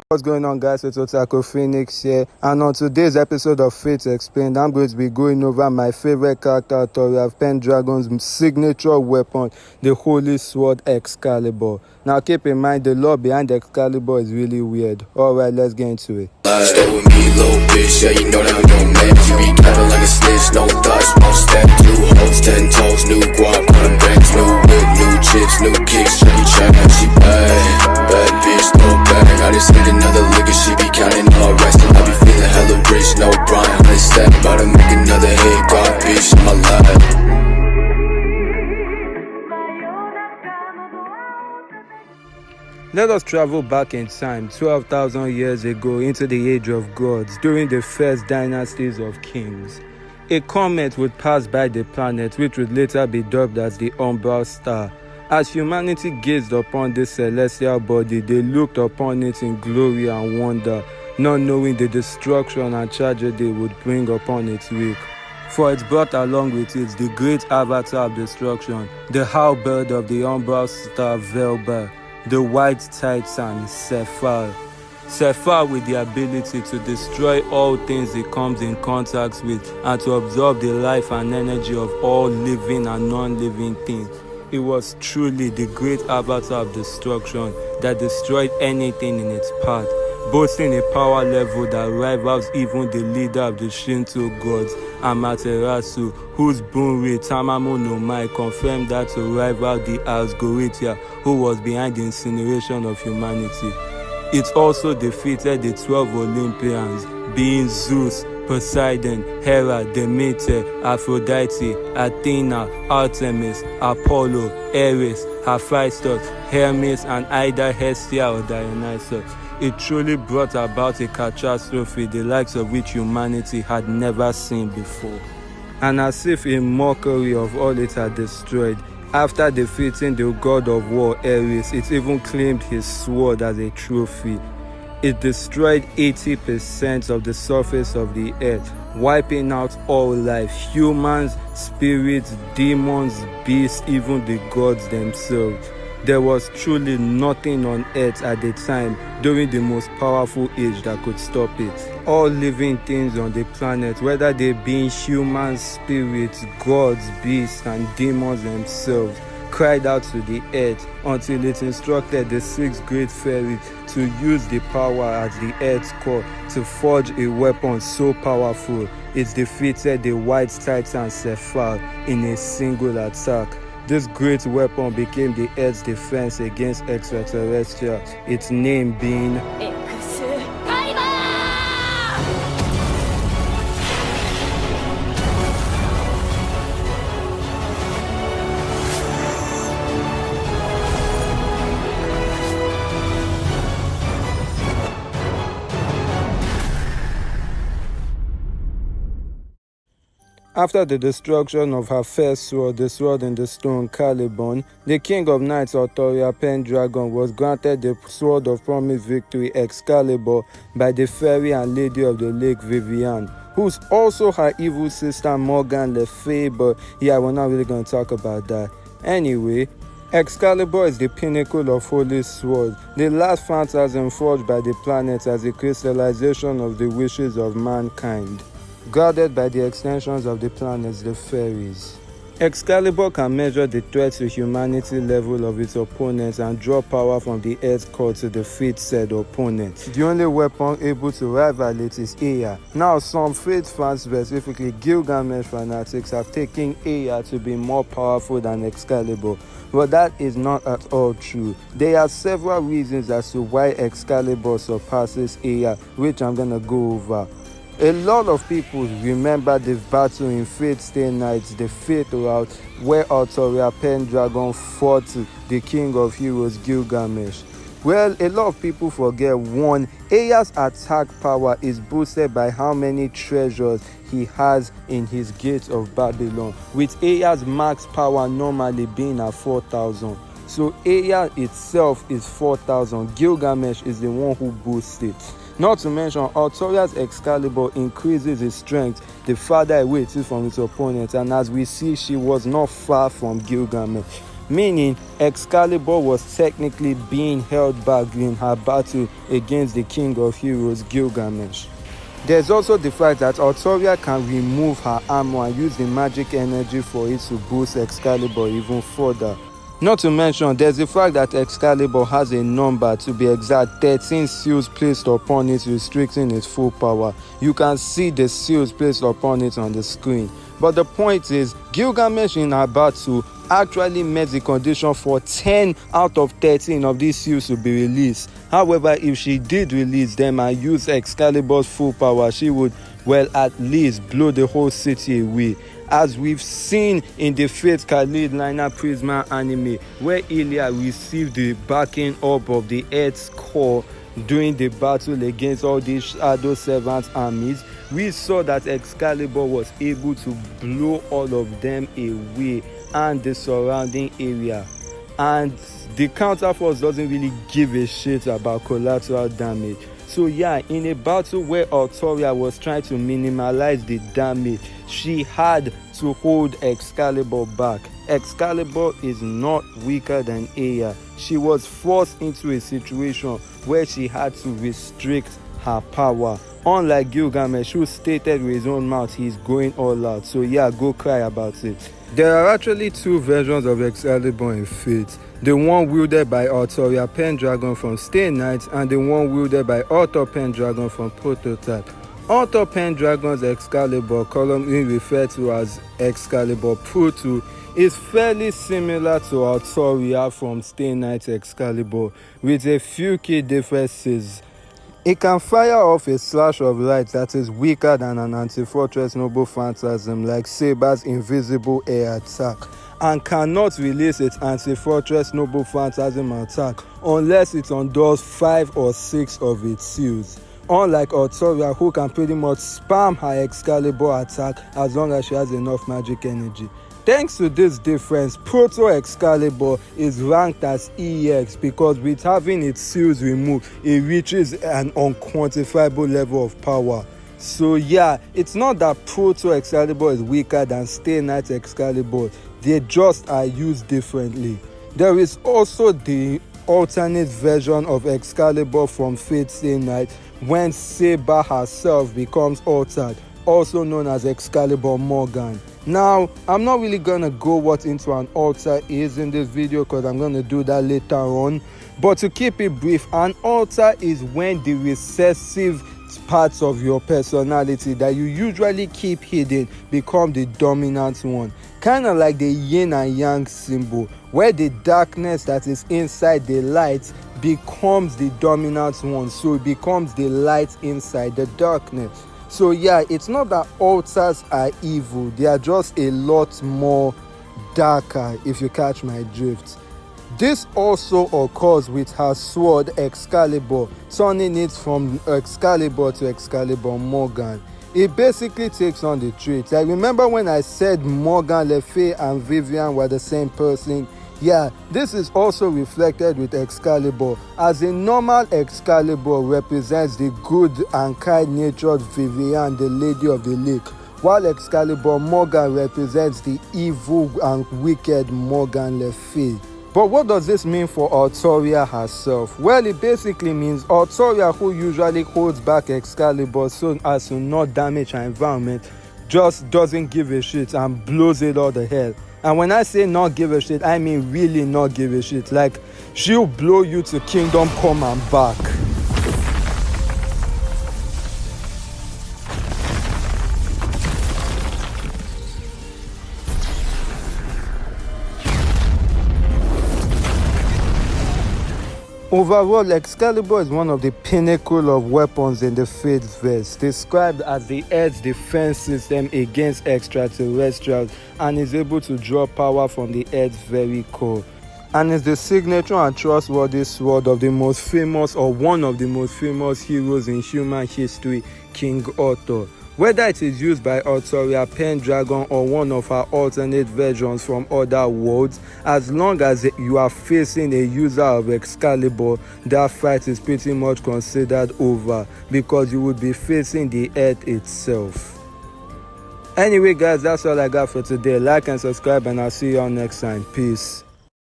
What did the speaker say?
What's going on, guys? It's Otaku Phoenix here, and on today's episode of Fate Explained, I'm going to be going over my favorite character, Artoria, Pendragon's signature weapon, the holy sword Excalibur. Now keep in mind, the lore behind Excalibur is really weird. Alright, let's get into it. Stay with me, little bitch, yeah, you know that we don't match. You be capping like a snitch, no thoughts, no step. 2 hoes, 10 toes, new guap, on them banks, new whip, new chips, new kicks, shiny check, she bad. Bad bitch, no bag, I just need another liquor, she be counting all rest. I be feeling hella rich, no Brian, honey stack, about to make another hit, God bitch, in my life. Let us travel back in time 12,000 years ago into the age of gods, during the first dynasties of kings. A comet would pass by the planet, which would later be dubbed as the Umbral Star. As humanity gazed upon this celestial body, they looked upon it in glory and wonder, not knowing the destruction and tragedy it would bring upon its wake. For it brought along with it the great avatar of destruction, the halberd of the Umbral Star Velba, the white titan Saber. Saber with the ability to destroy all things it comes in contact with and to absorb the life and energy of all living and non-living things. It was truly the great avatar of destruction that destroyed anything in its path, boasting a power level that rivals even the leader of the Shinto gods, Amaterasu, whose Bunri Tamamo no Mai confirmed that to rival the Asgoritia, who was behind the incineration of humanity. It also defeated the 12 Olympians, being Zeus, Poseidon, Hera, Demeter, Aphrodite, Athena, Artemis, Apollo, Ares, Hephaestus, Hermes, and either Hestia or Dionysus. It truly brought about a catastrophe the likes of which humanity had never seen before. And as if in mockery of all it had destroyed, after defeating the god of war Ares, it even claimed his sword as a trophy. It destroyed 80% of the surface of the earth, wiping out all life, humans, spirits, demons, beasts, even the gods themselves. There was truly nothing on earth at the time during the most powerful age that could stop it. All living things on the planet, whether they be humans, spirits, gods, beasts, and demons themselves, cried out to the earth until it instructed the 6 great fairies to use the power at the earth's core to forge a weapon so powerful it defeated the white titan Saber in a single attack. This great weapon became the Earth's defense against extraterrestrials, its name being Excalibur! After the destruction of her first sword, the sword in the stone Caliban, the king of knights Artoria Pendragon was granted the sword of promised victory Excalibur by the fairy and lady of the lake Vivian, who's also her evil sister Morgan Le Fay, but yeah, we're not really going to talk about that. Anyway, Excalibur is the pinnacle of holy sword, the last phantasm forged by the planet as a crystallization of the wishes of mankind, guarded by the extensions of the planets, the fairies. Excalibur can measure the threat to humanity level of its opponents and draw power from the earth's core to defeat said opponents. The only weapon able to rival it is Ea. Now, some Fate fans, specifically Gilgamesh fanatics, have taken Ea to be more powerful than Excalibur, but that is not at all true. There are several reasons as to why Excalibur surpasses Ea, which I'm gonna go over. A lot of people remember the battle in Fate Stay Nights, the Fate route, where Artoria Pendragon fought the king of heroes Gilgamesh. Well, a lot of people forget one, Ea's attack power is boosted by how many treasures he has in his gates of Babylon, with Ea's max power normally being at 4,000. So Ea itself is 4,000, Gilgamesh is the one who boosts it. Not to mention, Artoria's Excalibur increases its strength the farther away it is from its opponent, and as we see, she was not far from Gilgamesh. meaning Excalibur was technically being held back in her battle against the king of heroes, Gilgamesh. There's also the fact that Artoria can remove her armor and use the magic energy for it to boost Excalibur even further. Not to mention, there's the fact that Excalibur has a number, to be exact, 13 seals placed upon it, restricting its full power. You can see the seals placed upon it on the screen. But the point is, Gilgamesh in her battle actually met the condition for 10 out of 13 of these seals to be released. However, if she did release them and use Excalibur's full power, she would, well, at least blow the whole city away. As we've seen in the Fate Khalid Liner Prisma anime, where Ilya received the backing up of the Earth's core during the battle against all these Shadow Servants armies, we saw that Excalibur was able to blow all of them away and the surrounding area. And the counterforce doesn't really give a shit about collateral damage. So yeah, in a battle where Artoria was trying to minimize the damage, she had to hold Excalibur back. Excalibur is not weaker than Aya. She was forced into a situation where she had to restrict her power. Unlike Gilgamesh, who stated with his own mouth he's going all out. So yeah, go cry about it. There are actually two versions of Excalibur in Fate. The one wielded by Artoria Pendragon from Stay Night and the one wielded by Arthur Pendragon from Prototype. Arthur Pendragon's Excalibur, commonly referred to as Excalibur Proto, is fairly similar to Artoria from Stay Night Excalibur, with a few key differences. It can fire off a slash of light that is weaker than an anti-fortress noble phantasm like Saber's invisible air attack, and cannot release its anti-fortress noble phantasm attack unless it undoes 5 or 6 of its seals. Unlike Artoria, who can pretty much spam her Excalibur attack as long as she has enough magic energy. Thanks to this difference, Proto Excalibur is ranked as EX because with having its seals removed, it reaches an unquantifiable level of power. So yeah, it's not that Proto Excalibur is weaker than Stay Night Excalibur, they just are used differently. There is also the alternate version of Excalibur from Fate Stay Night when Saber herself becomes altered, also known as Excalibur Morgan. Now, I'm not really gonna go what into an altar is in this video because I'm gonna do that later on. But to keep it brief, an altar is when the recessive parts of your personality that you usually keep hidden become the dominant one. Kind of like the yin and yang symbol, where the darkness that is inside the light becomes the dominant one. So it becomes the light inside the darkness. So yeah, it's not that altars are evil, they are just a lot more darker, if you catch my drift. This also occurs with her sword Excalibur, turning it from Excalibur to Excalibur Morgan. It basically takes on the traits. I remember when I said Morgan Le Fay and Vivian were the same person. Yeah, this is also reflected with Excalibur, as a normal Excalibur represents the good and kind-natured Vivian, the Lady of the Lake, while Excalibur Morgan represents the evil and wicked Morgan Le Fay. But what does this mean for Artoria herself? Well, it basically means Artoria, who usually holds back Excalibur so as to not damage her environment, just doesn't give a shit and blows it all the hell. And when I say not give a shit, I mean really not give a shit. Like, she'll blow you to Kingdom Come and back. Overall, Excalibur is one of the pinnacle of weapons in the Fate verse, described as the Earth's defense system against extraterrestrials, and is able to draw power from the Earth's very core. And is the signature and trustworthy sword of the most famous or one of the most famous heroes in human history, King Arthur. Whether it is used by Artoria Pendragon or one of her alternate versions from other worlds, as long as you are facing a user of Excalibur, that fight is pretty much considered over because you would be facing the Earth itself. Anyway guys, that's all I got for today. Like and subscribe and I'll see you all next time. Peace.